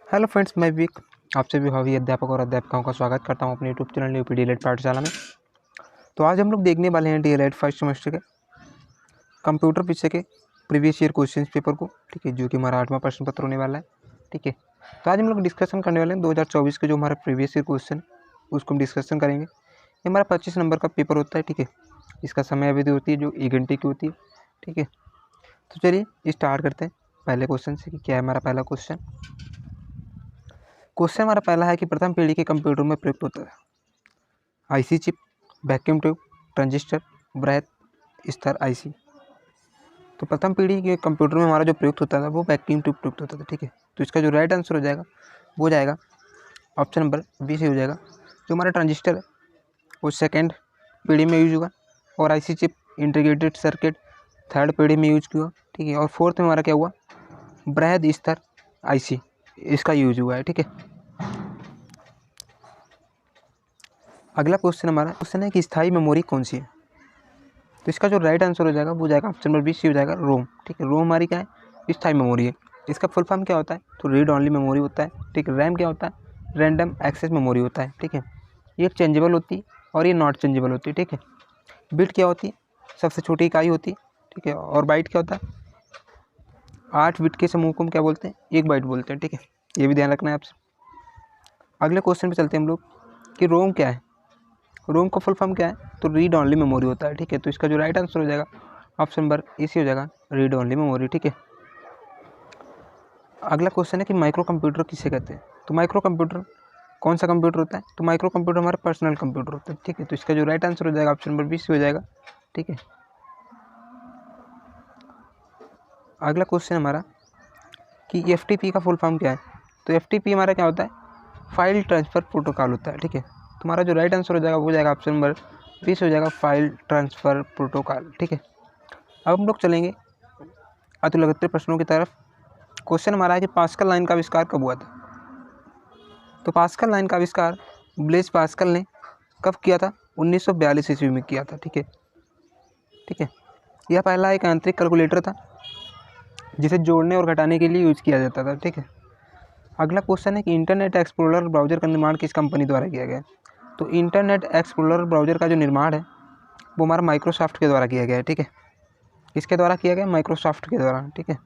Hello friends, मैं Wick आपसे भी भावी अध्यापक और अध्यापिकाओं का स्वागत करता हूं अपने यूट्यूब चैनल यूपी डीएलएड पाठशाला में। तो आज हम लोग देखने वाले हैं डीएलएड फर्स्ट सेमेस्टर के कंप्यूटर विषय के प्रीवियस ईयर क्वेश्चन पेपर को, ठीक है, जो कि हमारा 8वां प्रश्न पत्र होने वाला है। ठीक है, तो आज हम लोग डिस्कशन करने वाले हैं 2024 के जो हमारा प्रीवियस ईयर क्वेश्चन उसको हम डिस्कशन करेंगे। ये हमारा 25 नंबर का पेपर होता है। ठीक है, इसका समय अवधि होती है जो 1 घंटे की होती है। ठीक है, तो चलिए स्टार्ट करते हैं पहले क्वेश्चन से कि क्या है हमारा पहला क्वेश्चन। क्वेश्चन हमारा पहला है कि प्रथम पीढ़ी के कंप्यूटर में प्रयुक्त होता है IC chip, vacuum tube, transistor, बृहद स्तर आईसी। तो प्रथम पीढ़ी के कंप्यूटर में हमारा जो प्रयुक्त होता था वो वैक्यूम ट्यूब प्रयुक्त होता था। ठीक है, तो इसका जो राइट आंसर हो जाएगा वो जाएगा ऑप्शन नंबर बी से हो जाएगा। जो हमारा ट्रांजिस्टर है वो सेकेंड पीढ़ी में यूज हुआ और IC chip integrated circuit third पीढ़ी में यूज हुआ। ठीक है, और फोर्थ में हमारा क्या हुआ, बृहद स्तर आईसी, इसका यूज हुआ है। ठीक है, अगला क्वेश्चन हमारा क्वेश्चन है कि स्थायी मेमोरी कौन सी है। तो इसका जो राइट आंसर हो जाएगा वो जाएगा ऑप्शन नंबर बी सी हो जाएगा रोम। ठीक है, रोम हमारी क्या है, स्थायी मेमोरी है। इसका फुल फॉर्म क्या होता है, तो रीड ऑनली मेमोरी होता है। ठीक है, रैम क्या होता है, रैंडम एक्सेस मेमोरी होता है। ठीक है, ये चेंजेबल होती है और ये नॉट चेंजेबल होती है। ठीक है, बिट क्या होती है, सबसे छोटी इकाई होती है। ठीक है, और बाइट क्या होता है, 8 बिट के समूह को हम क्या बोलते हैं, 1 बाइट बोलते हैं। ठीक है, ये भी ध्यान रखना है आपसे। अगले क्वेश्चन पे चलते हैं हम लोग कि रोम क्या है। रोम का फुल फॉर्म क्या है, तो रीड ऑनली मेमोरी होता है। ठीक है, तो इसका जो राइट आंसर हो जाएगा ऑप्शन नंबर ए सी हो जाएगा, रीड ऑनली मेमोरी। ठीक है, अगला क्वेश्चन है कि माइक्रो कंप्यूटर किसे कहते हैं। तो माइक्रो कंप्यूटर कौन सा कंप्यूटर होता है, तो माइक्रो कंप्यूटर हमारा पर्सनल कंप्यूटर होता है। ठीक है, तो इसका जो राइट आंसर हो जाएगा ऑप्शन नंबर बी सी हो जाएगा। ठीक है, अगला क्वेश्चन हमारा कि एफ का फुल फॉर्म क्या है। तो एफ हमारा क्या होता है, फाइल ट्रांसफ़र प्रोटोकॉल होता है। ठीक है, तुम्हारा जो राइट आंसर हो जाएगा वो जाएगा ऑप्शन नंबर बी से हो जाएगा, फाइल ट्रांसफ़र प्रोटोकॉल। ठीक है, अब हम लोग चलेंगे अतुलग्न प्रश्नों की तरफ। क्वेश्चन हमारा है कि पास्कल लाइन का आविष्कार कब हुआ था। तो पास्कल लाइन का आविष्कार ब्लेज पास्कल ने कब किया था, 1942 ईस्वी में किया था। ठीक है, ठीक है, यह पहला एक आंतरिक कैलकुलेटर था जिसे जोड़ने और घटाने के लिए यूज किया जाता था। ठीक है, अगला क्वेश्चन है कि इंटरनेट एक्सप्लोरर ब्राउज़र का निर्माण किस कंपनी द्वारा किया गया है। तो इंटरनेट एक्सप्लोरर ब्राउज़र का जो निर्माण है वो हमारा माइक्रोसॉफ्ट के द्वारा किया गया है। ठीक है, किसके द्वारा किया गया, माइक्रोसॉफ्ट के द्वारा। ठीक है,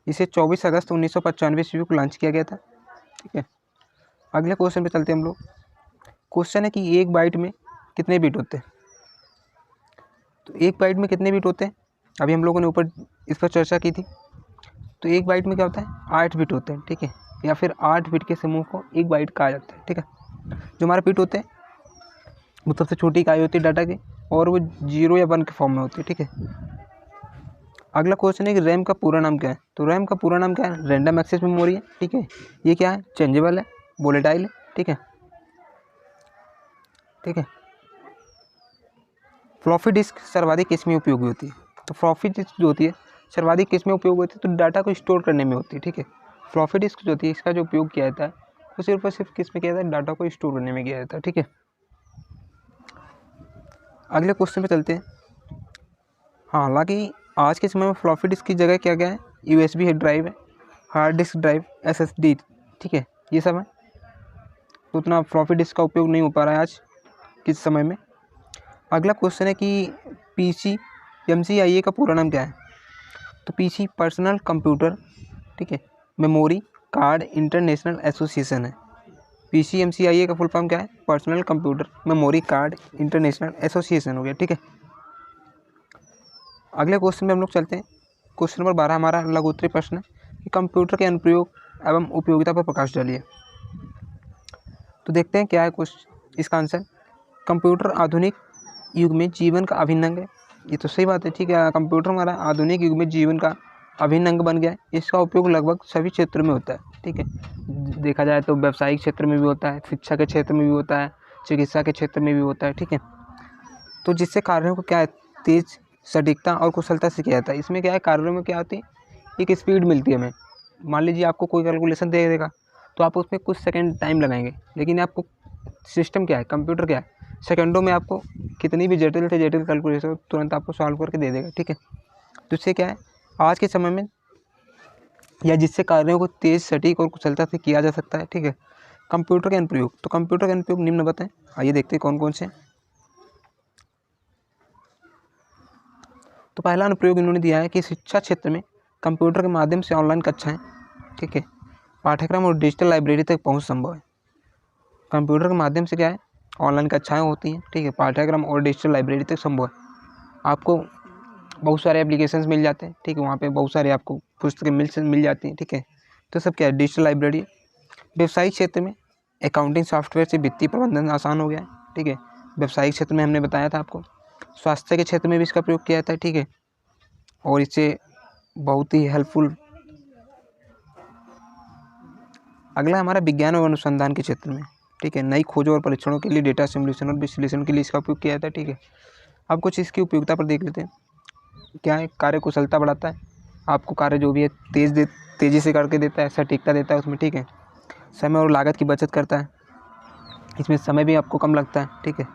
इसे 24 अगस्त 1995 ईस्वी को लॉन्च किया गया था। ठीक है, अगले क्वेश्चन पे चलते हैं हम लोग। क्वेश्चन है कि एक बाइट में कितने बिट होते हैं। तो एक बाइट में कितने बिट होते हैं, अभी हम लोगों ने ऊपर इस पर चर्चा की थी। तो एक बाइट में क्या होता है, 8 बिट होते हैं। ठीक है, या फिर 8 बिट के समूह को एक बाइट कहा जाता है। ठीक है, जो हमारे बिट होते हैं वो सबसे छोटी इकाई होती है डाटा की, और वो 0 या 1 के फॉर्म में होती है। ठीक है, अगला क्वेश्चन है कि रैम का पूरा नाम क्या है। तो रैम का पूरा नाम क्या है, रैंडम एक्सेस मेमोरी है। ठीक है, ये क्या है, चेंजेबल है, वोलेटाइल है। ठीक है, ठीक है, फ्लॉपी डिस्क सर्वाधिक किस में उपयोगी होती है। तो फ्लॉपी डिस्क जो होती है सर्वाधिक किस में उपयोग होती है, तो डाटा को स्टोर करने में होती है। ठीक है, फ्लॉपी डिस्क जो होती है इसका जो उपयोग किया जाता है वो सिर्फ और सिर्फ किस में किया जाता है, डाटा को स्टोर करने में किया जाता है। ठीक है, अगले क्वेश्चन पे चलते हैं। हालांकि आज के समय में फ्लॉपी डिस्क की जगह क्या क्या है, यूएसबी ड्राइव है, हार्ड डिस्क ड्राइव, एसएसडी। ठीक है, ये सब है, तो उतना फ्लॉपी डिस्क का उपयोग नहीं हो पा रहा है आज किस समय में। अगला क्वेश्चन है कि PCMCIA का पूरा नाम क्या है। तो पीसी पर्सनल कंप्यूटर, ठीक है, मेमोरी कार्ड इंटरनेशनल एसोसिएशन है। PCMCIA का फुल फॉर्म क्या है, personal computer memory card international association हो गया। ठीक है, अगले क्वेश्चन में हम लोग चलते हैं। क्वेश्चन नंबर 12 हमारा लघुत्तरीय प्रश्न है कि कंप्यूटर के अनुप्रयोग एवं उपयोगिता पर प्रकाश डालिए। तो देखते हैं क्या है क्वेश्चन, इसका आंसर। कंप्यूटर आधुनिक युग में जीवन का अभिन्न अंग है। ये तो सही बात है। ठीक है, कंप्यूटर हमारा आधुनिक युग में जीवन का अभिन्न अंग बन गया है। इसका उपयोग लगभग सभी क्षेत्रों में होता है। ठीक है, देखा जाए तो व्यावसायिक क्षेत्र में भी होता है, शिक्षा के क्षेत्र में भी होता है, चिकित्सा के क्षेत्र में भी होता है। ठीक है, तो जिससे कार्यों को क्या है, तेज सटीकता और कुशलता से किया जाता है। इसमें क्या है, कार्यों में क्या होती है, एक स्पीड मिलती है हमें। मान लीजिए आपको कोई कैलकुलेशन दे देगा तो आप उसमें कुछ सेकंड टाइम लगाएंगे, लेकिन आपको सिस्टम क्या है, कंप्यूटर क्या है, सेकंडों में आपको कितनी भी जटिल से जटिल कैलकुलेशन तुरंत आपको सॉल्व करके दे देगा। ठीक है, तो इससे क्या है, आज के समय में या जिससे कार्यों को तेज, सटीक और कुशलता से किया जा सकता है। ठीक है। कंप्यूटर के अनुप्रयोग, तो कंप्यूटर के अनुप्रयोग निम्न बताएं। आइए देखते हैं कौन कौन से। तो पहला अनुप्रयोग इन्होंने दिया है कि शिक्षा क्षेत्र में कंप्यूटर के माध्यम से ऑनलाइन कक्षाएं, ठीक है, पाठ्यक्रम और डिजिटल लाइब्रेरी तक पहुंच संभव है। कंप्यूटर के माध्यम से क्या है, ऑनलाइन कक्षाएं होती हैं, ठीक है, पाठ्यक्रम और डिजिटल लाइब्रेरी तक संभव है। आपको बहुत सारे एप्लीकेशंस मिल जाते हैं, ठीक है, वहाँ पे बहुत सारे आपको पुस्तकें मिल जाती हैं, ठीक है। तो सब क्या है, डिजिटल लाइब्रेरी। व्यवसायिक क्षेत्र में अकाउंटिंग सॉफ्टवेयर से वित्तीय प्रबंधन आसान हो गया है, ठीक है। व्यवसायिक क्षेत्र में हमने बताया था आपको। स्वास्थ्य के क्षेत्र में भी इसका प्रयोग किया जाता है, ठीक है, और इससे बहुत ही हेल्पफुल। अगला हमारा विज्ञान और अनुसंधान के क्षेत्र में, ठीक है, नई खोजों और परीक्षणों के लिए डेटा सिमुलेशन और विश्लेषण के लिए इसका उपयोग किया जाता है, ठीक है। अब कुछ इसकी उपयोगिता पर देख लेते हैं। क्या है, कार्य कुशलता बढ़ाता है, आपको कार्य जो भी है तेज़ी से करके देता है, सटीकता देता है उसमें, ठीक है। समय और लागत की बचत करता है, इसमें समय भी आपको कम लगता है, ठीक है।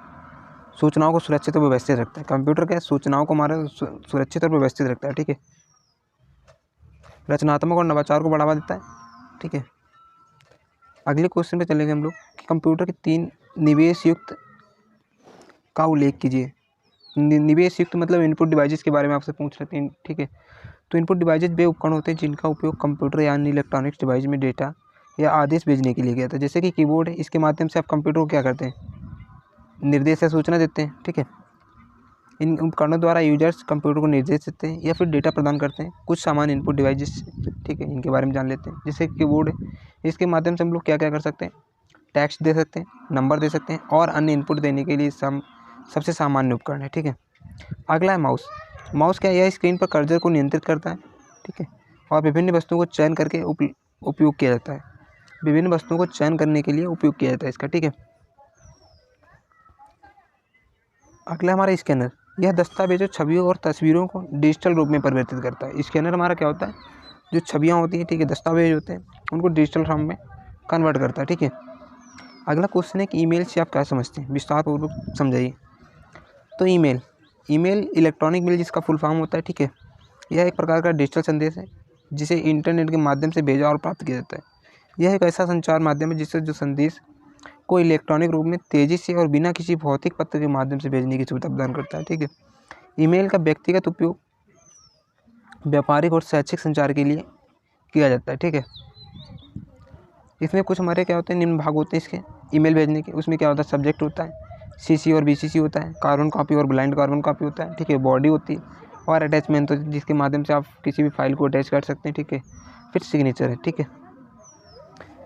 सूचनाओं को सुरक्षित और व्यवस्थित रखता है, कंप्यूटर क्या है, सूचनाओं को हमारा सुरक्षित और व्यवस्थित रखता है, ठीक है। रचनात्मक और नवाचार को बढ़ावा देता है, ठीक है। अगले क्वेश्चन पे चलेंगे हम लोग कि कंप्यूटर के 3 निवेश युक्त का उल्लेख कीजिए। निवेश युक्त मतलब इनपुट डिवाइसेस के बारे में आपसे पूछ लेते हैं, ठीक है। तो इनपुट डिवाइसेस वे उपकरण होते हैं जिनका उपयोग कंप्यूटर या अन्य इलेक्ट्रॉनिक्स डिवाइस में डेटा या आदेश भेजने के लिए किया जाता है। जैसे कि कीबोर्ड है, इसके माध्यम से आप कंप्यूटर को क्या करते हैं, निर्देश या सूचना देते हैं, ठीक है। इन उपकरणों द्वारा यूजर्स कंप्यूटर को निर्देश देते हैं या फिर डेटा प्रदान करते हैं कुछ सामान्य इनपुट डिवाइसेस, ठीक है। इनके बारे में जान लेते हैं। जैसे कीबोर्ड है, इसके माध्यम से हम लोग क्या क्या कर सकते हैं, टेक्स्ट दे सकते हैं, नंबर दे सकते हैं और अन्य इनपुट देने के लिए सबसे सामान्य उपकरण है, ठीक है। अगला है माउस। माउस क्या है, यह स्क्रीन पर कर्सर को नियंत्रित करता है, ठीक है, और विभिन्न वस्तुओं को चयन करके उपयोग किया जाता है। विभिन्न वस्तुओं को चयन करने के लिए उपयोग किया जाता है इसका, ठीक है। अगला हमारा स्कैनर, यह दस्तावेजों, छवियों और तस्वीरों को डिजिटल रूप में परिवर्तित करता है। स्कैनर हमारा क्या होता है, जो छवियाँ होती हैं, ठीक है, दस्तावेज होते हैं, उनको डिजिटल फॉर्म में कन्वर्ट करता है, ठीक है। अगला क्वेश्चन है कि ईमेल से आप क्या समझते हैं, विस्तारपूर्वक समझाइए। तो ईमेल इलेक्ट्रॉनिक मेल जिसका फुल फॉर्म होता है, ठीक है, यह एक प्रकार का डिजिटल संदेश है जिसे इंटरनेट के माध्यम से भेजा और प्राप्त किया जाता है। यह एक ऐसा संचार माध्यम है जिससे जो संदेश को इलेक्ट्रॉनिक रूप में तेज़ी से और बिना किसी भौतिक पत्र के माध्यम से भेजने की सुविधा प्रदान करता है, ठीक है। ईमेल का व्यक्तिगत उपयोग व्यापारिक और शैक्षिक संचार के लिए किया जाता है, ठीक है। इसमें कुछ हमारे क्या होते हैं, निम्न भाग होते हैं इसके ईमेल भेजने के। उसमें क्या होता है, सब्जेक्ट होता है, सीसी और बीसीसी होता है, कार्बन कॉपी और ब्लाइंड कार्बन कॉपी होता है, ठीक है। बॉडी होती है और अटैचमेंट होती है जिसके माध्यम से आप किसी भी फाइल को अटैच कर सकते हैं, ठीक है। फिर सिग्नेचर है, ठीक है।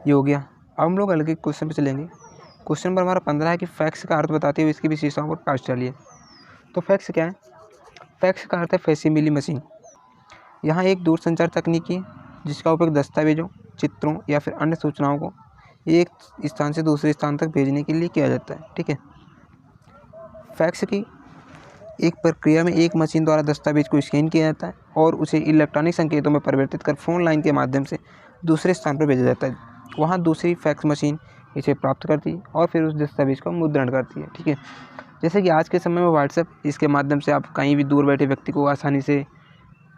ये हो गया। अब हम लोग अलग क्वेश्चन पे चलेंगे। क्वेश्चन नंबर हमारा 15 है कि फैक्स का अर्थ बताते हुए इसकी विशेषताओं पर प्रकाश डालिए। तो फैक्स क्या है, फैक्स का अर्थ है फैसिमिली मशीन। यहाँ एक दूरसंचार तकनीकी है जिसका उपयोग दस्तावेजों, चित्रों या फिर अन्य सूचनाओं को एक स्थान से दूसरे स्थान तक भेजने के लिए किया जाता है, ठीक है। फैक्स की एक प्रक्रिया में एक मशीन द्वारा दस्तावेज को स्कैन किया जाता है और उसे इलेक्ट्रॉनिक संकेतों में परिवर्तित कर फोन लाइन के माध्यम से दूसरे स्थान पर भेजा जाता है। वहाँ दूसरी फैक्स मशीन इसे प्राप्त करती है और फिर उस दस्तावेज का मुद्रण करती है, ठीक है। जैसे कि आज के समय में व्हाट्सएप, इसके माध्यम से आप कहीं भी दूर बैठे व्यक्ति को आसानी से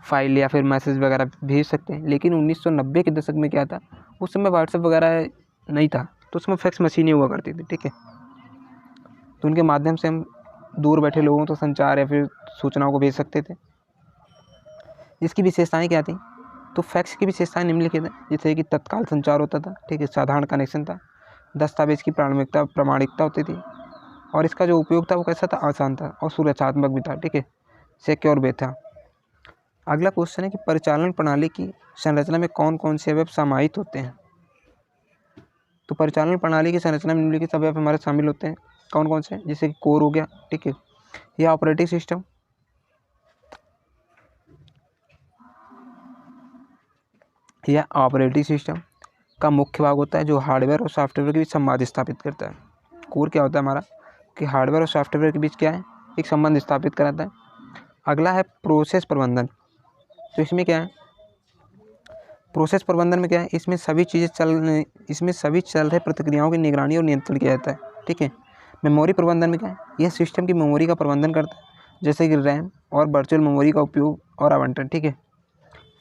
फाइल या फिर मैसेज वगैरह भेज सकते हैं। लेकिन 1990 के दशक में क्या था, उस समय व्हाट्सएप वगैरह नहीं था, तो उसमें फैक्स मशीनें हुआ करती थी, ठीक है। तो उनके माध्यम से हम दूर बैठे लोगों तक संचार या फिर सूचनाओं को भेज सकते थे। इसकी विशेषताएं क्या थी, तो फैक्स की विशेषताएं निम्नलिखित है। जैसे कि तत्काल संचार होता था, ठीक है, साधारण कनेक्शन था, दस्तावेज की प्रामाणिकता होती थी और इसका जो उपयोग था वो कैसा था, आसान था और सुरक्षात्मक भी था, ठीक है, सिक्योर भी था। अगला क्वेश्चन है कि परिचालन प्रणाली की संरचना में कौन कौन से अवयव समाहित होते हैं। तो परिचालन प्रणाली की संरचना में निम्नलिखित अवयव हमारे शामिल होते हैं। कौन कौन से, जैसे कि कोर हो गया, ठीक है, यह ऑपरेटिंग सिस्टम, यह ऑपरेटिंग सिस्टम का मुख्य भाग होता है जो हार्डवेयर और सॉफ्टवेयर के बीच संवाद स्थापित करता है। कोर क्या होता है हमारा, कि हार्डवेयर और सॉफ्टवेयर के बीच क्या है, एक संबंध स्थापित कराता है। अगला है प्रोसेस प्रबंधन। तो इसमें क्या है, प्रोसेस प्रबंधन में क्या है, इसमें सभी चल रहे प्रक्रियाओं की निगरानी और नियंत्रण किया जाता है, ठीक है। मेमोरी प्रबंधन में क्या है, यह सिस्टम की मेमोरी का प्रबंधन करता है, जैसे कि रैम और वर्चुअल मेमोरी का उपयोग और आवंटन, ठीक है।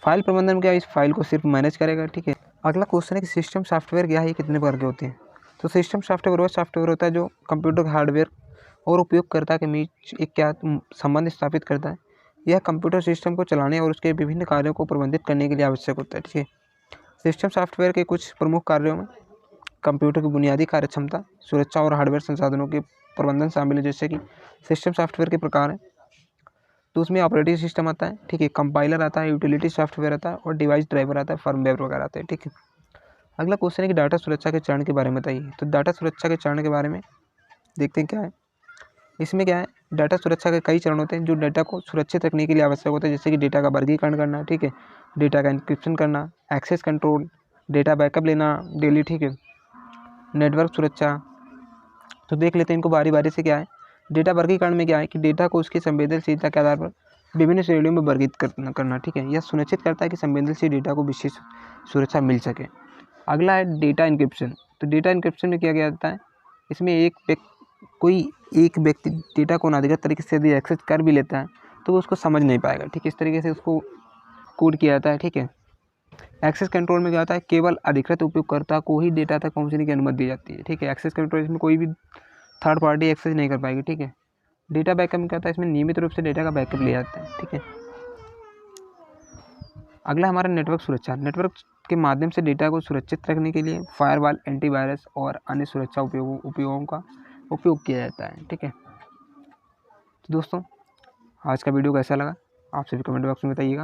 फाइल प्रबंधन क्या है, इस फाइल को सिर्फ मैनेज करेगा, ठीक है। अगला क्वेश्चन है कि सिस्टम सॉफ्टवेयर क्या है, ये कितने प्रकार के होते हैं। तो सिस्टम सॉफ्टवेयर वो सॉफ्टवेयर होता है जो कंप्यूटर के हार्डवेयर और उपयोगकर्ता के बीच एक क्या संबंध स्थापित करता है। यह कंप्यूटर सिस्टम को चलाने और उसके विभिन्न कार्यों को प्रबंधित करने के लिए आवश्यक होता है, ठीक है। सिस्टम सॉफ्टवेयर के कुछ प्रमुख कार्यों में कंप्यूटर की बुनियादी कार्यक्षमता, सुरक्षा और हार्डवेयर संसाधनों के प्रबंधन शामिल है। जैसे कि सिस्टम सॉफ्टवेयर के प्रकार हैं, तो उसमें ऑपरेटिंग सिस्टम आता है, ठीक है, कंपाइलर आता है, यूटिलिटी सॉफ्टवेयर आता है और डिवाइस ड्राइवर आता है, फर्मवेयर वगैरह आते हैं, ठीक है। अगला क्वेश्चन है कि डाटा सुरक्षा के चरण के बारे में बताइए। तो डाटा सुरक्षा के चरण के बारे में देखते हैं क्या है। इसमें क्या है, डाटा सुरक्षा के कई चरण होते हैं जो डाटा को सुरक्षित रखने के लिए आवश्यक होते हैं। जैसे कि डेटा का वर्गीकरण करना, ठीक है, डेटा का एन्क्रिप्शन करना, एक्सेस कंट्रोल, डेटा बैकअप लेना डेली, ठीक है, नेटवर्क सुरक्षा। तो देख लेते हैं इनको बारी बारी से। क्या है, डेटा वर्गीकरण में क्या है कि डेटा को उसकी संवेदनशीलता के आधार पर विभिन्न श्रेणियों में वर्गीकृत करना, ठीक है। यह सुनिश्चित करता है कि संवेदनशील डेटा को विशेष सुरक्षा मिल सके। अगला है डेटा इनक्रिप्शन। तो डेटा इनक्रिप्शन में क्या किया जाता है, इसमें कोई एक व्यक्ति डेटा को अनाधिकृत तरीके से यदि एक्सेस कर भी लेता है तो वो उसको समझ नहीं पाएगा, ठीक है। इस तरीके से उसको कोड किया जाता है, ठीक है। एक्सेस कंट्रोल में क्या होता है, केवल अधिकृत उपयोगकर्ता को ही डेटा तक पहुंचने की अनुमति दी जाती है, ठीक है। एक्सेस कंट्रोल इसमें कोई भी थर्ड पार्टी एक्सेस नहीं कर पाएगी, ठीक है। डेटा बैकअप में क्या होता है, इसमें नियमित रूप से डेटा का बैकअप लिया जाता है, ठीक है। अगला हमारा नेटवर्क सुरक्षा। नेटवर्क के माध्यम से डेटा को सुरक्षित रखने के लिए फायरवॉल, एंटीवायरस और अन्य सुरक्षा उपयोगों का उपयोग किया जाता है, ठीक है। तो दोस्तों, आज का वीडियो कैसा लगा आप सभी कमेंट बॉक्स में बताइएगा।